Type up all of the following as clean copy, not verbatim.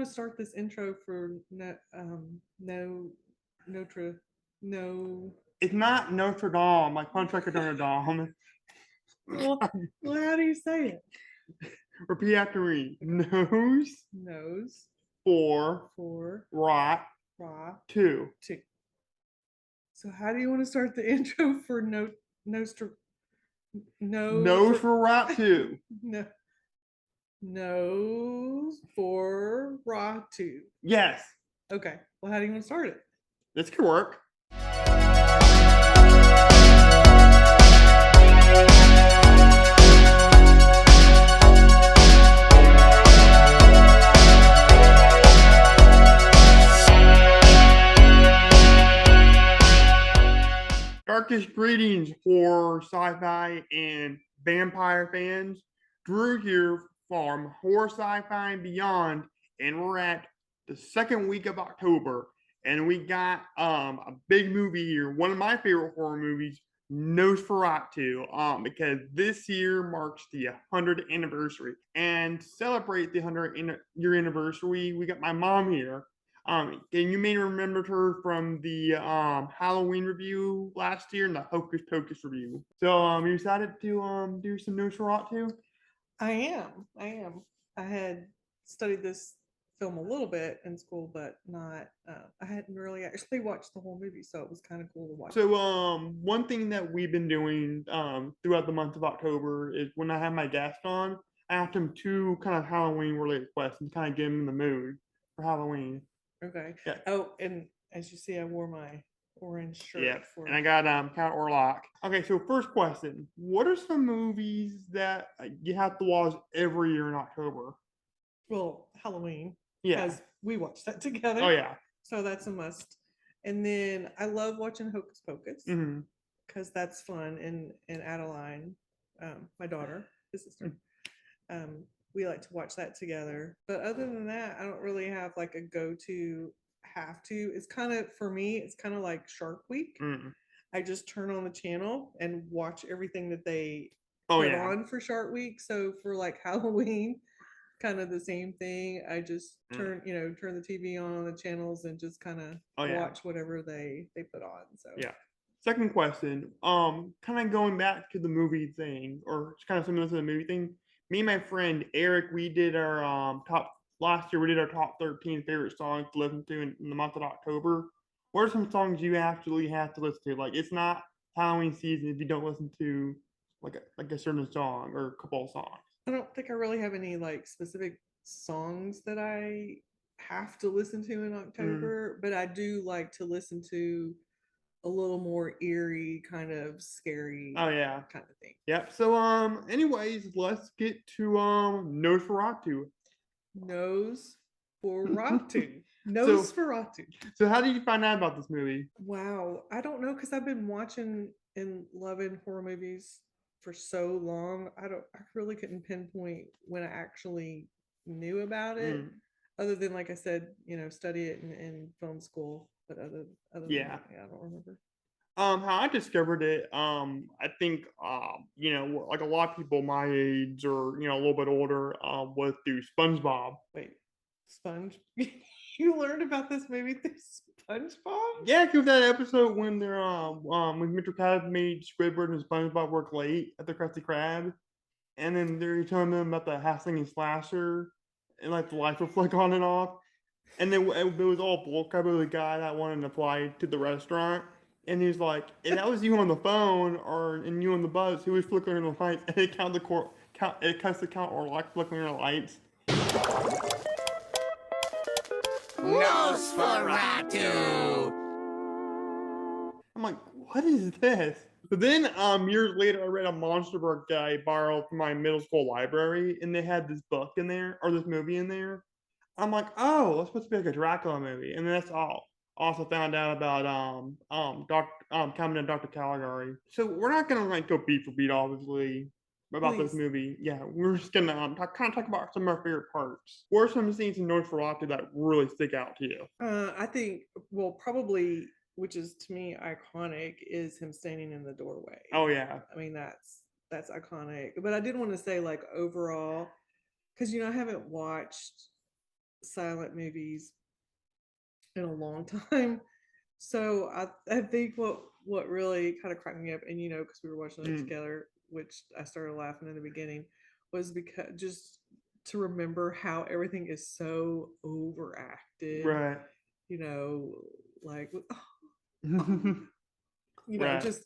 to start this intro for Notre no? It's not Notre Dame, like Contract Notre Dame. Well, how do you say it? Repeat after me. Nose Nose for for rot raw 2. two. So how do you want to start the intro for Nostra no Nose for for rot 2. no nose for raw two? Yes, Okay. Well, how do you want to start it? this could work. Darkest greetings, horror, sci-fi, and vampire fans. Drew here from Horror, Sci-Fi, and Beyond, and we're at the second week of October, and we got a big movie here. One of my favorite horror movies, Nosferatu, because this year marks the 100th anniversary, and to celebrate the 100th year anniversary, we got my mom here. And you may remember her from the Halloween review last year and the Hocus Pocus review. So you decided to do some Nosferatu? I am. I am. I had studied this film a little bit in school, but not. I hadn't really actually watched the whole movie, so it was kind of cool to watch. So one thing that we've been doing throughout the month of October is when I have my guest on, I ask them two kind of Halloween related questions, kind of get them in the mood for Halloween. Okay. Yeah. Oh, and as you see, I wore my orange shirt. Yeah, for. and I got Count Orlok. Okay, so first question: what are some movies that you have to watch every year in October? Well, Halloween. Yeah. Because we watched that together. Oh yeah. So that's a must. And then I love watching Hocus Pocus Mm-hmm. because that's fun. And Adeline, my daughter, his sister, we like to watch that together. But other than that, I don't really have like a go-to have to. It's kind of, for me, it's kind of like Shark Week. Mm. I just turn on the channel and watch everything that they Oh put yeah. on for Shark Week. So for like Halloween, kind of the same thing. I just turn the TV on the channels and just kind of watch whatever they put on. So yeah. Second question, kind of going back to the movie thing, or kind of similar to the movie thing. Me and my friend Eric, we did our top last year. We did our top 13 favorite songs to listen to in the month of October. What are some songs you actually have to listen to? Like, it's not Halloween season if you don't listen to like a certain song or a couple of songs. I don't think I really have any like specific songs that I have to listen to in October, but I do like to listen to a little more eerie, kind of scary. Oh yeah, kind of thing. Yep. So anyways, let's get to Nosferatu. Nose for Ratu. Nosferatu. So how did you find out about this movie? Wow, I don't know because I've been watching and loving horror movies for so long. I really couldn't pinpoint when I actually knew about it, other than like I said, study it in film school. But other than that, I don't remember. How I discovered it, I think, like a lot of people my age or a little bit older, was through SpongeBob. Wait, Sponge? You learned about this movie through SpongeBob? Yeah, because that episode when they're when Mr. Krabs made Squidward and SpongeBob work late at the Krusty Krab, and then they're telling them about the hassling and slasher, and like the lights will flick on and off, and then it was all bullcrap of the guy that wanted to fly to the restaurant. And he's like, if that was you on the phone and you on the bus, who was flickering the lights? And it it cuts the count or like flickering the lights. Nosferatu. I'm like, what is this? But then years later, I read a Monster book I borrowed from my middle school library, and they had this book in there or this movie in there. I'm like, oh, that's supposed to be like a Dracula movie, and that's all. Also found out about Cabinet of Dr. Caligari. So we're not gonna like go beat for beat, obviously, about this movie. Yeah, we're just gonna kind of talk about some of our favorite parts. What are some scenes in Nosferatu that really stick out to you? I think, well, probably, which is to me iconic, is him standing in the doorway. Oh yeah. I mean, that's iconic. But I did want to say, like, overall, because I haven't watched silent movies in a long time. So I think what really kind of cracked me up, and because we were watching it Mm, together, which I started laughing in the beginning, was because just to remember how everything is so overacted, right. you know, like oh, Right. just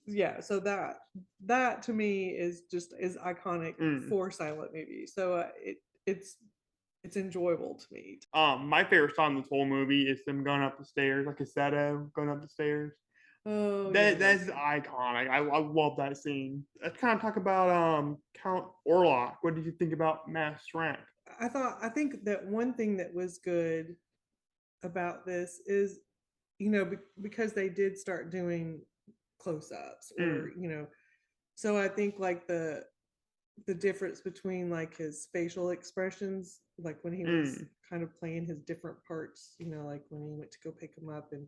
yeah. So that to me is iconic Mm. for silent movies. So it's it's enjoyable to me. My favorite song in this whole movie is them going up the stairs, like a Seto going up the stairs. Oh That's yes. iconic. I love that scene. Let's kind of talk about Count Orlok. What did you think about Mass Shrank? I think that one thing that was good about this is because they did start doing close-ups, or Mm, so I think like the difference between like his facial expressions, like when he was mm, kind of playing his different parts, like when he went to go pick him up, and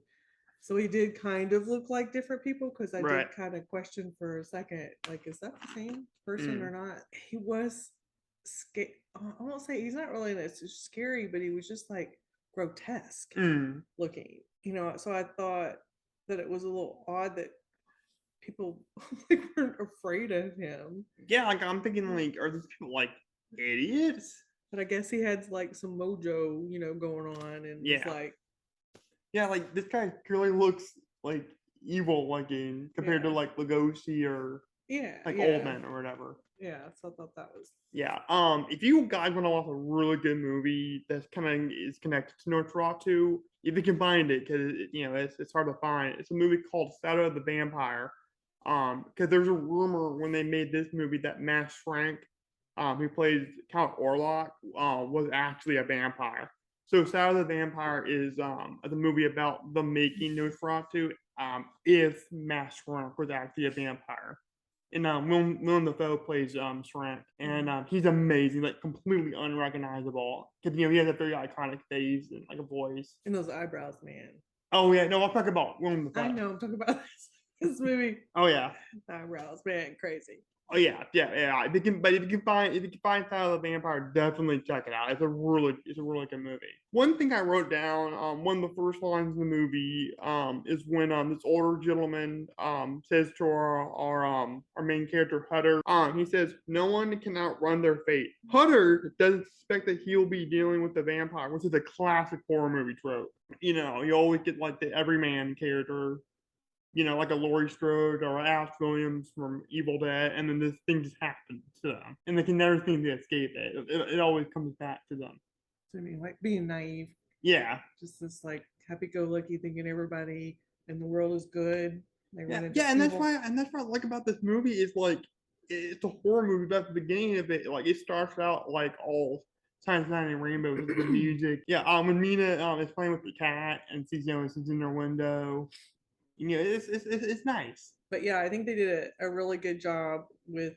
so he did kind of look like different people, because I right. did kind of question for a second, like, is that the same person or Mm, not? He was scary. I won't say he's not really scary, but he was just like grotesque mm. looking, so I thought that it was a little odd that people like weren't afraid of him. Yeah, like I'm thinking, like, are these people like idiots? But I guess he had like some mojo, going on, and was Yeah, like, yeah. Like this guy clearly looks like evil looking compared to yeah, like Lugosi or yeah, like Old yeah, Man or whatever. yeah. So I thought that was Yeah. If you guys want to watch a really good movie that's kind of is connected to Nosferatu, if you can find it, because it's hard to find. It's a movie called Shadow of the Vampire. Because there's a rumor when they made this movie that Max Frank, who plays Count Orlok, was actually a vampire. So Shadow of the Vampire is the movie about the making Nosferatu. If Max Frank was actually a vampire. And Willem Dafoe plays Shrek, and mhm. he's amazing, like completely unrecognizable because he has a very iconic face and like a voice. And those eyebrows, man. Oh yeah, no, I'll talk about Willem I Dafoe. know I'm talking about this movie. Oh yeah, Eyebrows, man, crazy. oh yeah, yeah. If you can find Style of the Vampire, definitely check it out. It's a really good movie. One thing I wrote down, one of the first lines in the movie, is when this older gentleman says to our main character Hutter, he says, "No one can outrun their fate." Hutter doesn't suspect that he'll be dealing with the vampire, which is a classic horror movie trope. You always get like the everyman character, like a Laurie Strode or Ash Williams from Evil Dead, and then this thing just happens to them, and they can never seem to escape it. It always comes back to them. So I mean, like being naive, Yeah, just this like happy-go-lucky, thinking everybody in the world is good. They yeah, run into yeah, evil. and that's what I like about this movie is like it's a horror movie, but at the beginning of it, like it starts out like all sunshine and rainbows with the music. Yeah, when Mina is playing with the cat and sees it's in her window, it's nice. But yeah, I think they did a really good job with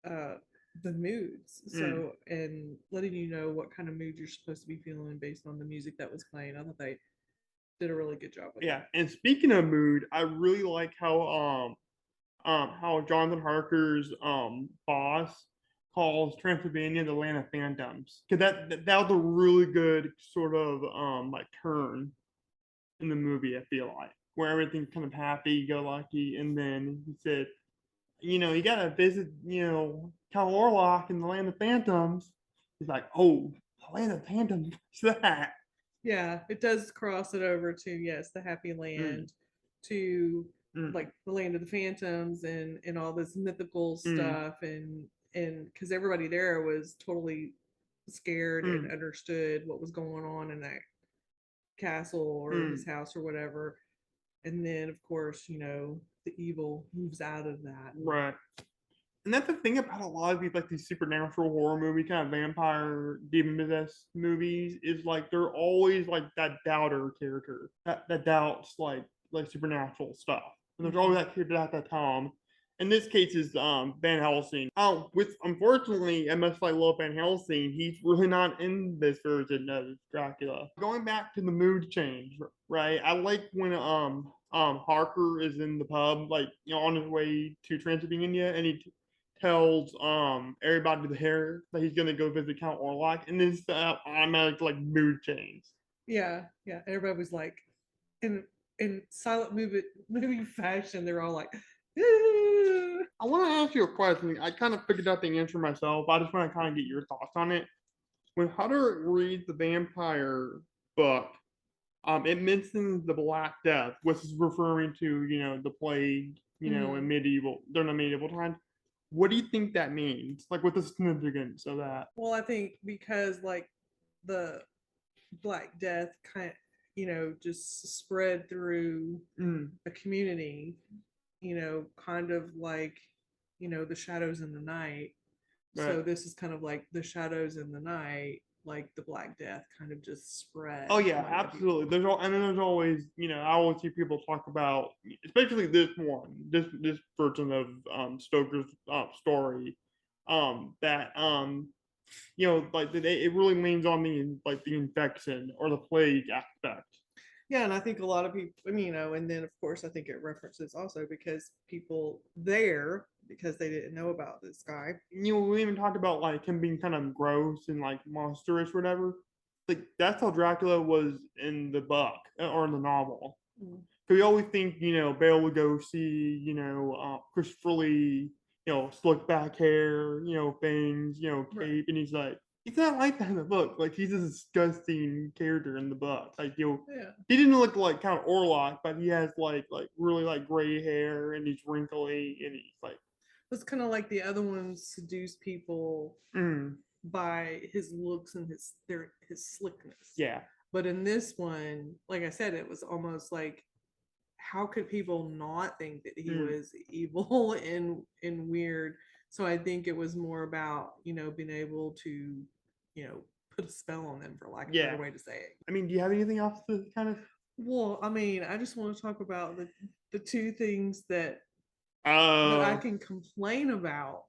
uh the moods, Mm. so, and letting you know what kind of mood you're supposed to be feeling based on the music that was playing. I thought they did a really good job with Yeah, that. and speaking of mood, I really like how Jonathan Harker's boss calls Transylvania the land of phantoms, because that was a really good sort of like turn in the movie. I feel like where everything's kind of happy go lucky, and then he said, you gotta visit Cal Orlock in the land of phantoms. He's like, oh, the land of phantoms, what's that? Yeah, it does cross it over to, yes, the happy Mm, land, to mm, like the land of the phantoms, and all this mythical mm, stuff, and because everybody there was totally scared and mm, understood what was going on in that castle or his mm. house or whatever. And then of course, the evil moves out of that. Right. And that's the thing about a lot of these like these supernatural horror movie kind of vampire demon possessed movies is like they're always like that doubter character that doubts like supernatural stuff. And there's always Mhm. that character at that Tom. In this case is Van Helsing. Oh, with unfortunately, and much like Lil Van Helsing, he's really not in this version of Dracula. Going back to the mood change, right? I like when Harker is in the pub, like on his way to Transylvania, and he tells everybody there that he's gonna go visit Count Orlok, and then automatic like mood change. Yeah, yeah. Everybody was like, in silent movie fashion, they're all like, "Ah." I want to ask you a question. I kind of figured out the answer myself. I just want to kind of get your thoughts on it. When Hutter reads the vampire book, it mentions the Black Death, which is referring to, the plague, in Mhm. medieval during the medieval times. What do you think that means? Like, what the significance of that? Well, I think because like the Black Death kind of, just spread through Mm, a community, kind of like, the shadows in the night. right. So this is kind of like the shadows in the night, like the Black Death kind of just spread Oh yeah, among the people. absolutely. And then there's always, I always see people talk about, especially this version of Stoker's story, that like it really leans on the infection or the plague aspect. Yeah, and I think a lot of people, and then of course I think it references also because people there, because they didn't know about this guy. We even talked about like him being kind of gross and like monstrous, or whatever. Like that's how Dracula was in the book or in the novel. Mm. So we always think, Bale would go see, Christopher Lee, slick back hair, fangs, Right. cape, and he's not like that in the book. Like he's a disgusting character in the book. Like Yeah. he didn't look like Count Orlok, but he has like really like gray hair and he's wrinkly and he's like, It's kind of like the other ones seduce people mm, by his looks and his slickness. yeah, But in this one, like I said, it was almost like how could people not think that he mm, was evil and weird? So I think it was more about, being able to, put a spell on them, for lack of a better yeah. way to say it. I mean, do you have anything else to kind of? Well, I just want to talk about the two things that I Oh, can complain about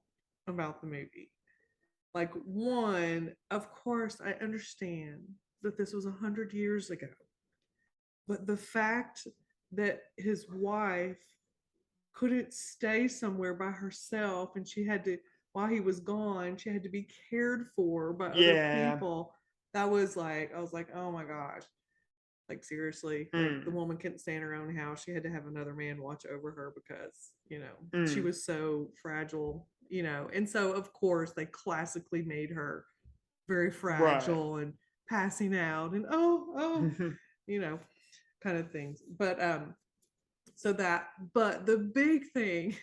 the movie. Like, one, of course, I understand that this was 100 years ago, but the fact that his wife couldn't stay somewhere by herself and she had to, while he was gone, she had to be cared for by other yeah. people. That was like, I was like, oh my gosh, like seriously, like the Mm, woman couldn't stay in her own house. She had to have another man watch over her because, she mm, was so fragile, and so of course they classically made her very right. fragile and passing out and oh, you know, kind of things. But the big thing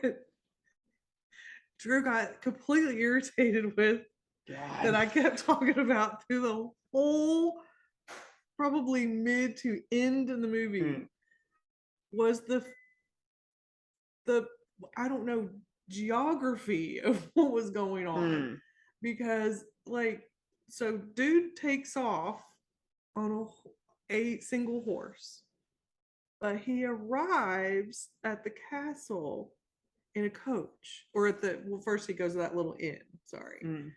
that Drew got completely irritated with, that God. I kept talking about through the whole probably mid to end in the Mm, movie, was the I don't know, geography of what was going on. mm, Because like, so dude takes off on a single horse, but he arrives at the castle in a coach, or at the, well, first he goes to that little inn, sorry, mm.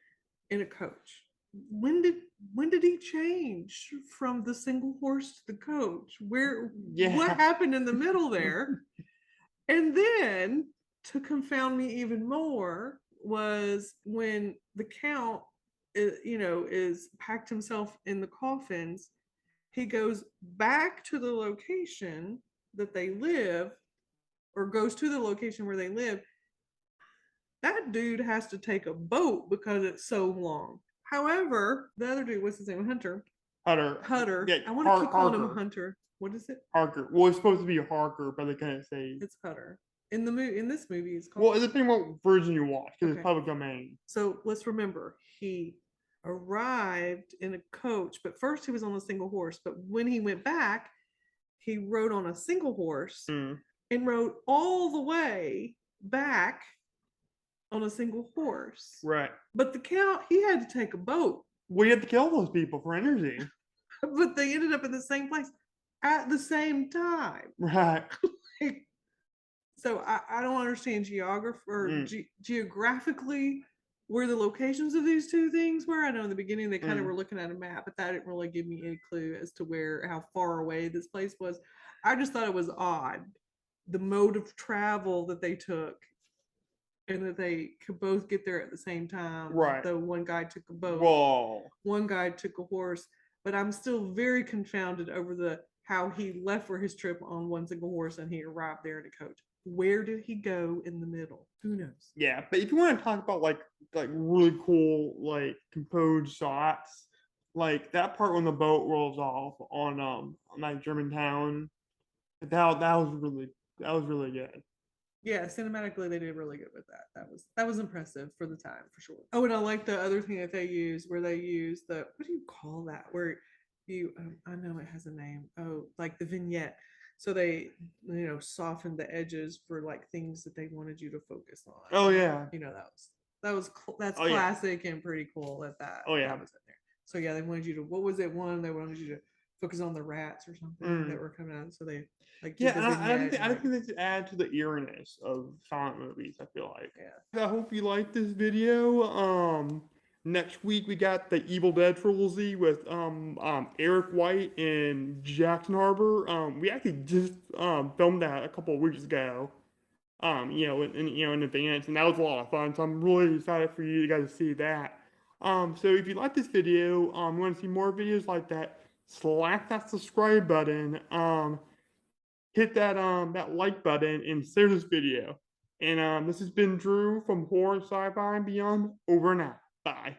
in a coach. When did he change from the single horse to the coach? What Yeah. happened in the middle there? And then, to confound me even more, was when the count is packed himself in the coffins. He goes back to the location that they live, or goes to the location where they live. That dude has to take a boat because it's so long. However, the other dude, what's his name? Hunter. Hutter. Hutter. Yeah, I want to keep calling him Harker. Hunter. What is it? Harker. Well, it's supposed to be Harker, but they couldn't say. It's Hutter. In the movie, in this movie, it's called Well, it Hunter. depends what version you watch, because it's Okay. public domain. So let's remember, he arrived in a coach, but first he was on a single horse. But when he went back, he rode on a single horse Mm, and rode all the way back on a single horse. right. But the count, he had to take a boat, We had to kill those people for energy. but they ended up in the same place at the same time. Right. So I don't understand geography or Mm, geographically where the locations of these two things were. I know in the beginning they kind of mm. were looking at a map, but that didn't really give me any clue as to how far away this place was. I just thought it was odd, the mode of travel that they took and that they could both get there at the same time. Right. Though one guy took a boat, Whoa. one guy took a horse. But I'm still very confounded over the how he left for his trip on one single horse and he arrived there in a coach. Where did he go in the middle? Who knows? Yeah, but if you want to talk about like really cool like composed shots, like that part when the boat rolls off on that German town, that was really good. Yeah, cinematically they did really good with that. That was impressive for the time for sure. Oh, and I like the other thing that they use where they use the what do you call that? Where you I know it has a name. Oh, like the vignette. So they softened the edges for like things that they wanted you to focus on. Oh yeah. That's Oh yeah. classic and pretty cool that Oh yeah. that was in there. So yeah, they wanted you to what was it one they wanted you to focus on the rats or something that were coming out. So they like did Yeah, the and vignette I and don't like think they should add to the eeriness of silent movies, I feel like. yeah. I hope you liked this video. Next week we got the Evil Dead trilogy with Eric White and Jackson Harbor. We actually just filmed that a couple of weeks ago. In advance, and that was a lot of fun. So I'm really excited for you guys to see that. So if you like this video, you want to see more videos like that, slap that subscribe button. Hit that like button and share this video. And this has been Drew from Horror Sci-Fi and Beyond. Over and out. Bye.